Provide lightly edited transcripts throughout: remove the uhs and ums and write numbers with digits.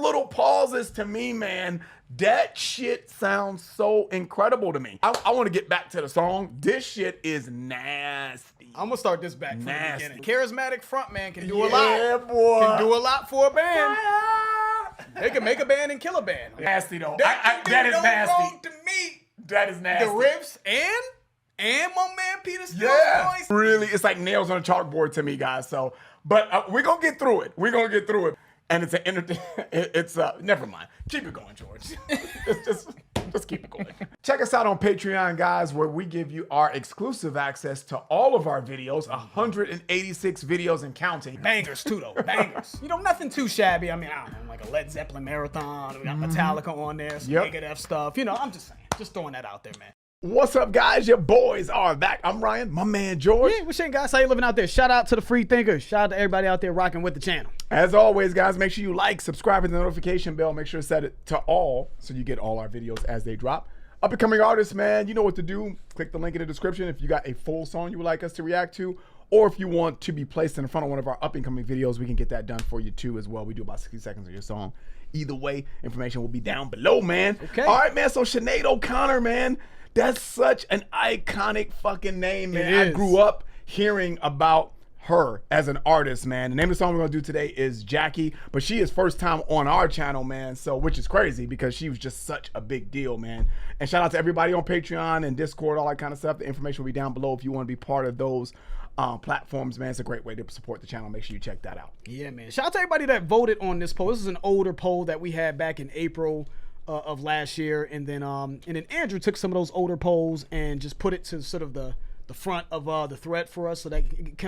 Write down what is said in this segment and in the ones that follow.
little pauses to me, man, that shit sounds so incredible to me. I want to get back to the song. This shit is nasty. I'm gonna start this back from the beginning. Charismatic frontman can do a lot. Yeah, boy. Can do a lot for a band. They can make a band and kill a band. Nasty though. That is nasty. Wrong to me. That is nasty. The riffs and my man Peter Steele's voice. Really, it's like nails on a chalkboard to me, guys. So, but we're gonna get through it. We're gonna get through it. And it's never mind. Keep it going, George. just keep it going. Check us out on Patreon, guys, where we give you our exclusive access to all of our videos, 186 videos and counting. Bangers too, though. Bangers. You know, nothing too shabby. I mean, I don't know, like a Led Zeppelin marathon. We got Metallica on there, some Megadeth stuff. You know, I'm just saying, just throwing that out there, man. What's up, guys? Your boys are back. I'm Ryan, my man George. Yeah, what's up, guys? How you living out there? Shout out to the free thinkers. Shout out to everybody out there rocking with the channel. As always, guys, make sure you like, subscribe, and the notification bell. Make sure to set it to all so you get all our videos as they drop. Up and coming artists, man, you know what to do. Click the link in the description if you got a full song you would like us to react to, or if you want to be placed in front of one of our up and coming videos, we can get that done for you too as well. We do about 60 seconds of your song. Either way, information will be down below, man. Okay. All right, man. So Sinead O'Connor, man. That's such an iconic fucking name, man. I grew up hearing about her as an artist, man. The name of the song we're gonna do today is Jackie, but she is first time on our channel, man. So, which is crazy because she was just such a big deal, man. And shout out to everybody on Patreon and Discord, all that kind of stuff. The information will be down below if you want to be part of those platforms, man. It's a great way to support the channel. Make sure you check that out. Yeah, man. Shout out to everybody that voted on this poll. This is an older poll that we had back in April of last year, and then Andrew took some of those older polls and just put it to sort of the front of the thread for us, so that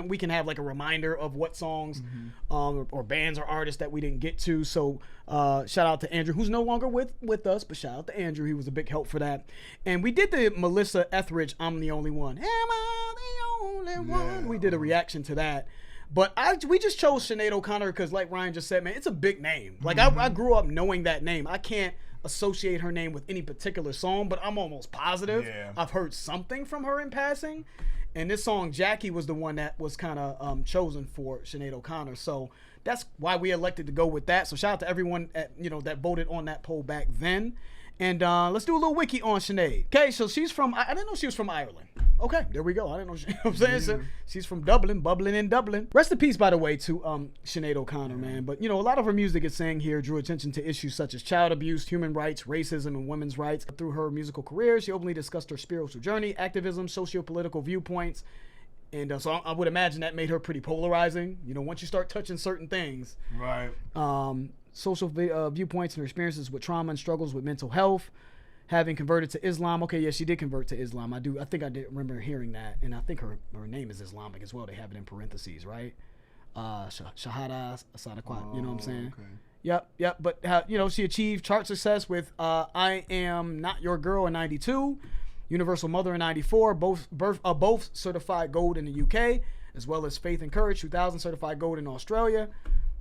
we can have like a reminder of what songs or bands or artists that we didn't get to. So shout out to Andrew, who's no longer with us, but shout out to Andrew. He was a big help for that. And we did the Melissa Etheridge, I'm the Only One. Am I the only one? We did a reaction to that. But we just chose Sinead O'Connor because, like Ryan just said, man, it's a big name. Like I grew up knowing that name. I can't associate her name with any particular song, but I'm almost positive I've heard something from her in passing. And this song Jackie was the one that was kind of chosen for Sinead O'Connor, so that's why we elected to go with that. So shout out to everyone that voted on that poll back then. And let's do a little wiki on Sinead. Okay, so she's from, I didn't know she was from Ireland. Okay, there we go. I didn't know, you know what I'm saying? So she's from Dublin, bubbling in Dublin. Rest in peace, by the way, to Sinead O'Connor, man. But, you know, a lot of her music it's saying here drew attention to issues such as child abuse, human rights, racism, and women's rights. Through her musical career, she openly discussed her spiritual journey, activism, socio-political viewpoints. And so I would imagine that made her pretty polarizing. You know, once you start touching certain things. Right. Social viewpoints and her experiences with trauma and struggles with mental health, having converted to Islam. Okay, yeah, she did convert to Islam. I think I did remember hearing that, and I think her name is Islamic as well. They have it in parentheses, right? Shahada Sadaqat, you know what I'm saying? Okay. Yep. But you know, she achieved chart success with "I Am Not Your Girl" in '92, "Universal Mother" in '94, both certified gold in the UK, as well as "Faith and Courage" 2000, certified gold in Australia.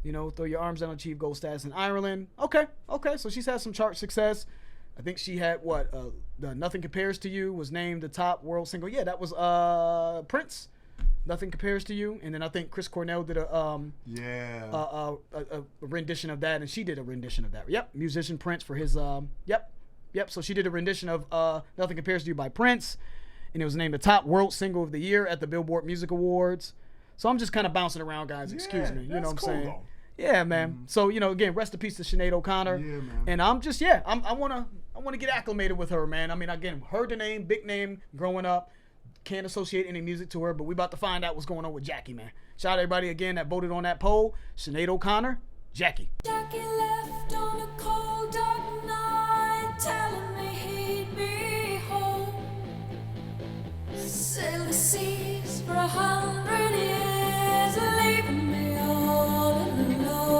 You know, "Throw Your Arms Down" achieved gold status in Ireland. Okay. So she's had some chart success. I think she had the "Nothing Compares to You" was named the top world single. Yeah, that was Prince. "Nothing Compares to You," and then I think Chris Cornell did a rendition of that, and she did a rendition of that. Yep, musician Prince for his Yep. So she did a rendition of "Nothing Compares to You" by Prince, and it was named the top world single of the year at the Billboard Music Awards. So I'm just kind of bouncing around, guys. Excuse me. You know what I'm saying? Though. Yeah, man. So, you know, again, rest in peace to Sinead O'Connor. Yeah, man. And I'm just, I wanna get acclimated with her, man. I mean, again, heard the name, big name, growing up. Can't associate any music to her, but we about to find out what's going on with Jackie, man. Shout out to everybody again that voted on that poll. Sinead O'Connor, Jackie. Jackie left on a cold dark night, telling me he'd be home. Sail the seas for 100 years, leaving me all alone.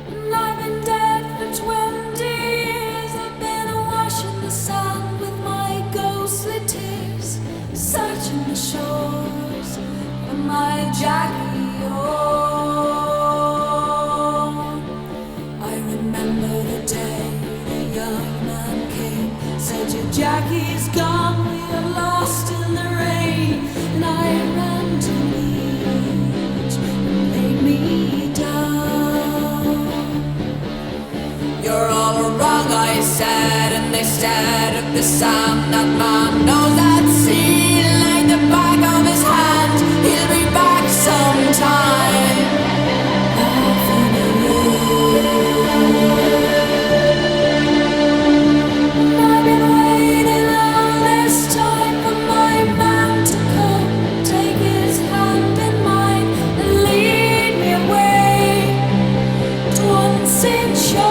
And I've been dead for 20 years. I've been awash in the sand with my ghostly tears, searching the shores for my Jackie. Oh. sad and they stared at the sand. That man knows that sea like the back of his hand. He'll be back sometime. Laughing at you. I've been waiting all this time for my man to come, take his hand in mine and lead me away to unseen shores.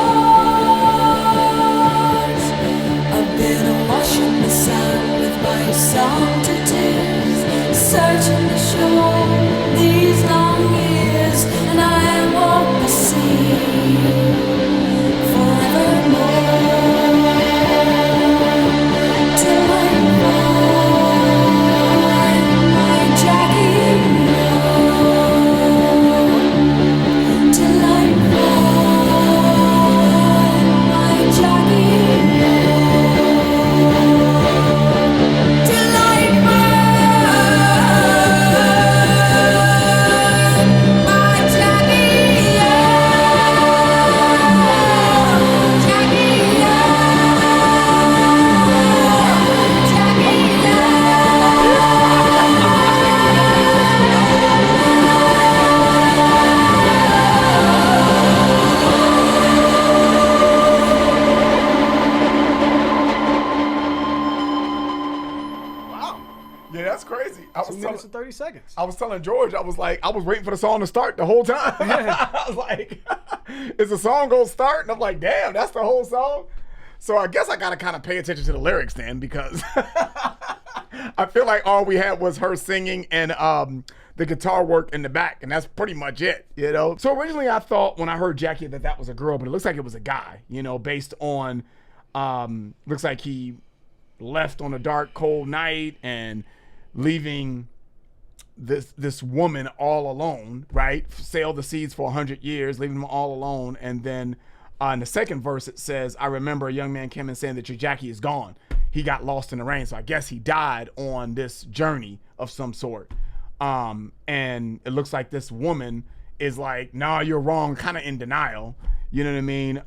I've been awash in the sand with my song to tears, searching the shore these long years, and I walk the sea forevermore. Till I find my Jackie, till I find my Jackie, till I find my Jackie, Wow. Yeah, that's crazy. 2 minutes and 30 seconds. I was telling George, I was waiting for the song to start the whole time. I was like, is the song gonna start? And I'm like, damn, that's the whole song. So I guess I gotta kind of pay attention to the lyrics then, because I feel like all we had was her singing and the guitar work in the back, and that's pretty much it, you know? So originally I thought when I heard Jackie that was a girl, but it looks like it was a guy, you know, based on, looks like he left on a dark, cold night and leaving this woman all alone, right? Sailed the seas for 100 years, leaving them all alone. And then in the second verse, it says, I remember a young man came in saying that your Jackie is gone. He got lost in the rain. So I guess he died on this journey of some sort. And it looks like this woman is like, nah, you're wrong, kind of in denial. You know what I mean?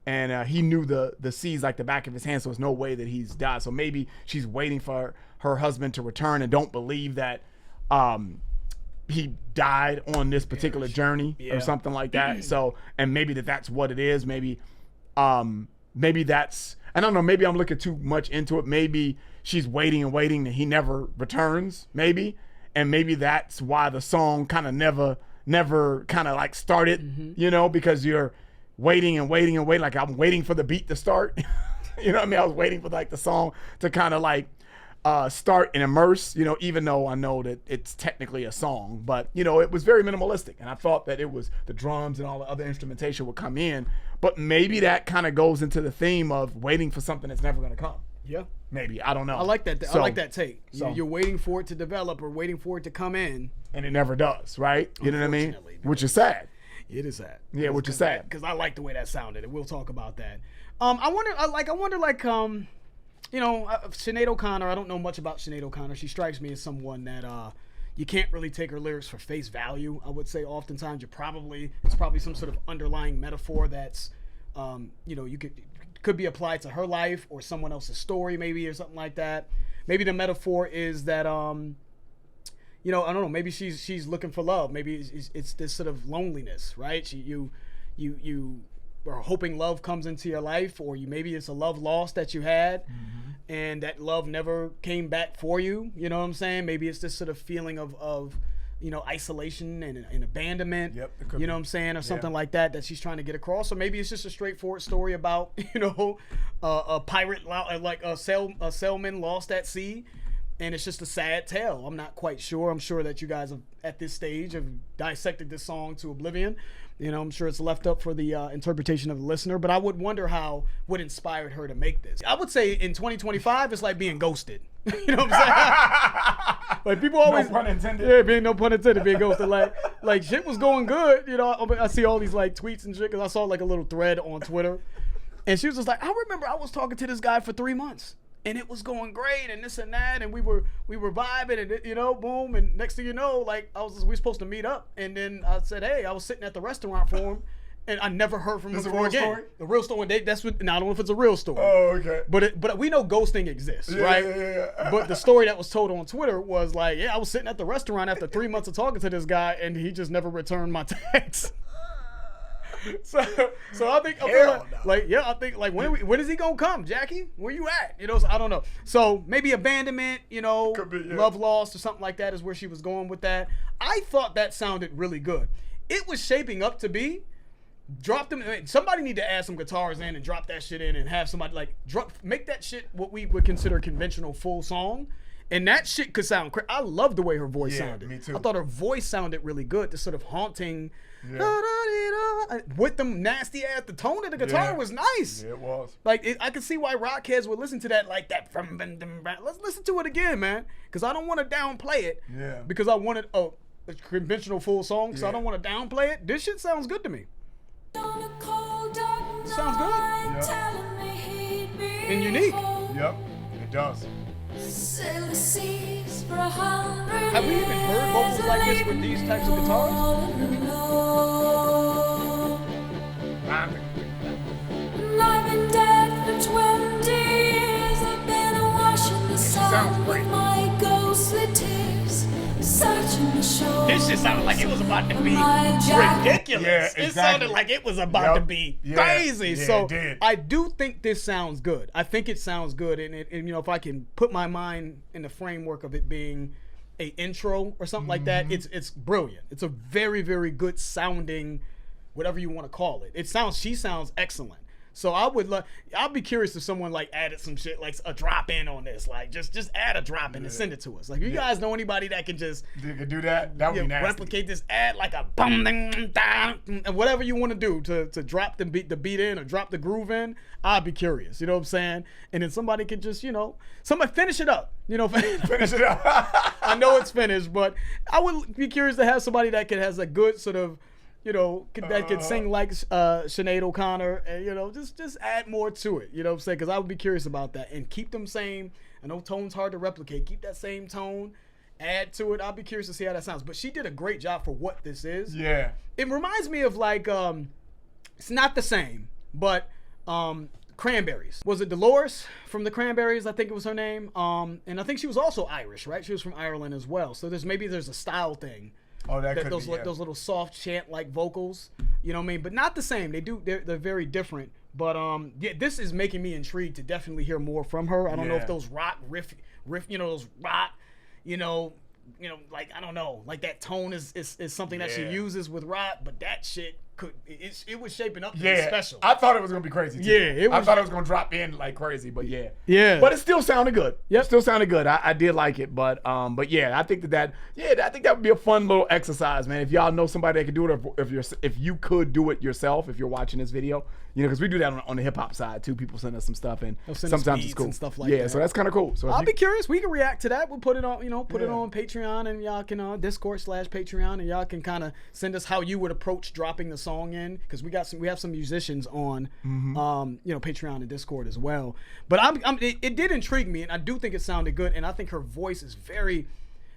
And he knew the seas like the back of his hand, so there's no way that he's died. So maybe she's waiting for her husband to return and don't believe that he died on this particular journey or something like that. So, and maybe that's what it is. Maybe that's, I don't know, maybe I'm looking too much into it. Maybe she's waiting and waiting and he never returns, maybe. And maybe that's why the song kind of never kind of like started, you know, because you're waiting and waiting and waiting. Like I'm waiting for the beat to start. You know what I mean? I was waiting for like the song to kind of like start and immerse, you know, even though I know that it's technically a song, but you know, it was very minimalistic. And I thought that it was the drums and all the other instrumentation would come in, but maybe that kind of goes into the theme of waiting for something that's never going to come. Yeah. Maybe. I don't know. I like that. I like that take. So, you're waiting for it to develop or waiting for it to come in. And it never does, right? You know what I mean? Which is sad. It is sad. Yeah, which is sad. Because I like the way that sounded, and we'll talk about that. I wonder, you know, Sinead O'Connor. I don't know much about Sinead O'Connor. She strikes me as someone that you can't really take her lyrics for face value. I would say oftentimes it's probably some sort of underlying metaphor that's, you know, could be applied to her life or someone else's story, maybe, or something like that. Maybe the metaphor is that, you know, I don't know. Maybe she's looking for love. Maybe it's this sort of loneliness, right? You are hoping love comes into your life, or maybe it's a love lost that you had, and that love never came back for you. You know what I'm saying? Maybe it's this sort of feeling of you know, isolation and abandonment. Yep, you know what I'm saying, or something like that she's trying to get across. Or maybe it's just a straightforward story about, you know, a pirate, like a sailman lost at sea. And it's just a sad tale. I'm not quite sure. I'm sure that you guys have, at this stage, have dissected this song to oblivion. You know, I'm sure it's left up for the interpretation of the listener. But I would wonder what inspired her to make this. I would say in 2025, it's like being ghosted. You know what I'm saying? Like people always, no pun intended. Yeah, no pun intended, being ghosted. Like shit was going good. You know, I see all these like tweets and shit because I saw like a little thread on Twitter, and she was just like, I remember I was talking to this guy for 3 months. And it was going great, and this and that, and we were vibing, and you know, boom, and next thing you know, like we were supposed to meet up, and then I said, hey, I was sitting at the restaurant for him, and I never heard from her This a before real again. story? The real story. That's what. Now I don't know if it's a real story. Oh, okay. But we know ghosting exists, right? Yeah. But the story that was told on Twitter was like, yeah, I was sitting at the restaurant after 3 months of talking to this guy, and he just never returned my text. So I think I think when is he gonna come, Jackie? Where you at? You know, so I don't know. So maybe abandonment, you know, Could be, yeah. love lost or something like that is where she was going with that. I thought that sounded really good. It was shaping up to be. Drop them. Somebody need to add some guitars in and drop that shit in and have somebody like make that shit what we would consider a conventional full song. And that shit could sound crazy. I love the way her voice sounded. Me too. I thought her voice sounded really good. This sort of haunting, with them nasty ass. The tone of the guitar was nice. Yeah, it was. Like I can see why rock heads would listen to that like that. Let's listen to it again, man. Because I don't want to downplay it. Yeah. Because I wanted a conventional full song. So I Yeah. don't want to downplay it. This shit sounds good to me. Sounds good. Yeah. And unique. Yep, it does. Have we even heard vocals like this with these types of guitars? I've been dead for 20 years. I've been washing the sun with my ghostly tears, searching the shore. This shit sounded like it was about to be My jacket. ridiculous. Yeah, It exactly. sounded like it was about to be crazy. Yeah, So it did. I do think this sounds good. I think it sounds good, and you know, if I can put my mind in the framework of it being a intro or something like that, it's brilliant. It's a very, very good sounding, whatever you want to call it. She sounds excellent. So I'll be curious if someone like added some shit like a drop in on this, like just add a drop in and send it to us. Like, you guys know anybody that can just You could do that. That would be nasty. replicate this, add like a bum ding down and whatever you want to do to drop the beat in or drop the groove in. I'll be curious, you know what I'm saying? And then somebody could just, somebody finish it up, Finish it up. I know it's finished, but I would be curious to have somebody that has a good sort of, that could sing like Sinead O'Connor, and just add more to it. You know what I'm saying? Because I would be curious about that and keep them same. I know tone's hard to replicate. Keep that same tone. Add to it. I'll be curious to see how that sounds. But she did a great job for what this is. Yeah. It reminds me of like it's not the same, but Cranberries. Was it Dolores from the Cranberries? I think it was her name. And I think she was also Irish, right? She was from Ireland as well. So there's a style thing. Oh, that could those be, yeah. those little soft chant like vocals, you know what I mean? But not the same. They're very different. But this is making me intrigued to definitely hear more from her. I don't know if those rock riff, those rock, like I don't know, like that tone is something that she uses with rock, but that shit it was shaping up to be special. I thought it was gonna be crazy too. Yeah, I thought it was gonna drop in like crazy, but yeah. But it still sounded good. Yep. Still sounded good. I did like it, but yeah, I think that would be a fun little exercise, man. If y'all know somebody that could do it, or if you could do it yourself, if you're watching this video, because we do that on the hip hop side too. People send us some stuff, and They'll send us sometimes beats it's cool and stuff like yeah, that. so that's kind of cool. So I'll be curious. We can react to that. We'll put it on, put it Yeah. on Patreon, and y'all can Discord/Patreon, and y'all can kind of send us how you would approach dropping the song in, because we have some musicians on, Patreon and Discord as well. But it did intrigue me, and I do think it sounded good, and I think her voice is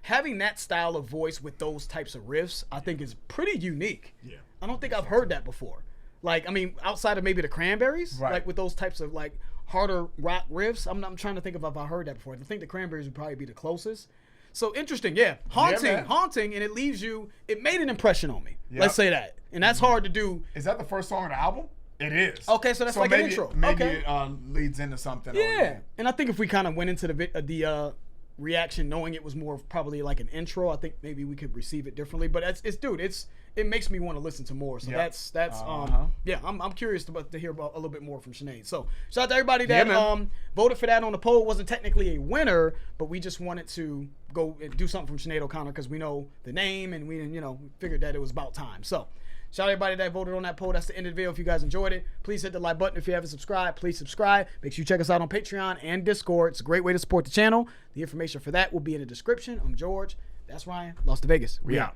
having that style of voice with those types of riffs, I think is pretty unique. Yeah. I don't think I've heard that before. Like, I mean, outside of maybe the Cranberries, Right. like with those types of like harder rock riffs. I'm trying to think if I've heard that before. I think the Cranberries would probably be the closest. So interesting, haunting, and it made an impression on me. Yep. Let's say that. And that's hard to do. Is that the first song on the album? It is. Okay, so that's like an maybe, intro. Maybe Okay. it leads into something. Yeah. And I think if we kind of went into the reaction knowing it was more of probably like an intro, I think maybe we could receive it differently. But it makes me want to listen to more. So Yep. that's I'm curious to hear about a little bit more from Sinead. So shout out to everybody that voted for that on the poll. It wasn't technically a winner, but we just wanted to go and do something from Sinead O'Connor because we know the name and we figured that it was about time. So shout out to everybody that voted on that poll. That's the end of the video. If you guys enjoyed it, please hit the like button. If you haven't subscribed, please subscribe. Make sure you check us out on Patreon and Discord. It's a great way to support the channel. The information for that will be in the description. I'm George. That's Ryan. Lost to Vegas. We out.